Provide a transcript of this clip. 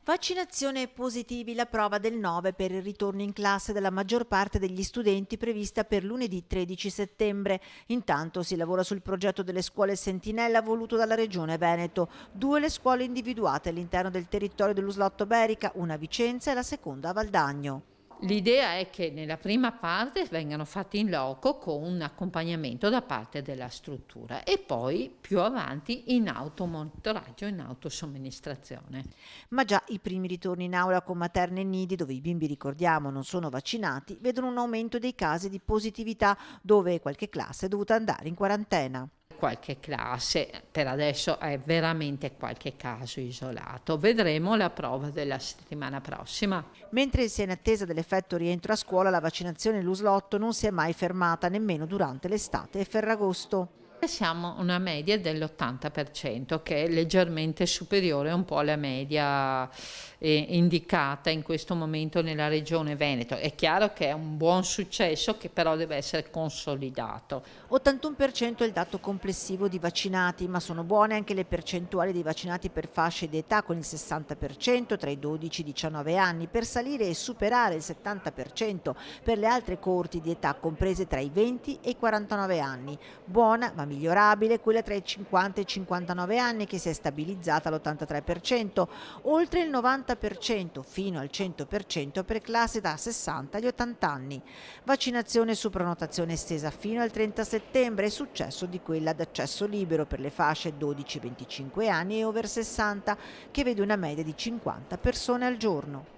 Vaccinazione e positivi, la prova del 9 per il ritorno in classe della maggior parte degli studenti prevista per lunedì 13 settembre. Intanto si lavora sul progetto delle scuole sentinella voluto dalla Regione Veneto. Due le scuole individuate all'interno del territorio dell'Uslotto Berica, una a Vicenza e la seconda a Valdagno. L'idea è che nella prima parte vengano fatti in loco con un accompagnamento da parte della struttura e poi più avanti in automonitoraggio, in autosomministrazione. Ma già i primi ritorni in aula con materne e nidi, dove i bimbi, ricordiamo, non sono vaccinati, vedono un aumento dei casi di positività, dove qualche classe è dovuta andare in quarantena. Qualche classe, per adesso è veramente qualche caso isolato. Vedremo la prova della settimana prossima. Mentre si è in attesa dell'effetto rientro a scuola, la vaccinazione e l'uslotto non si è mai fermata nemmeno durante l'estate e Ferragosto. Siamo a una media dell'80%, che è leggermente superiore un po' alla media indicata in questo momento nella Regione Veneto. È chiaro che è un buon successo che però deve essere consolidato. 81% è il dato complessivo di vaccinati, ma sono buone anche le percentuali dei vaccinati per fasce di età con il 60% tra i 12 e i 19 anni, per salire e superare il 70% per le altre coorti di età comprese tra i 20 e i 49 anni. Buona ma migliorabile quella tra i 50 e i 59 anni, che si è stabilizzata all'83%, oltre il 90% fino al 100% per classi da 60 agli 80 anni. Vaccinazione su prenotazione estesa fino al 30 settembre e successo di quella ad accesso libero per le fasce 12-25 anni e over 60, che vede una media di 50 persone al giorno.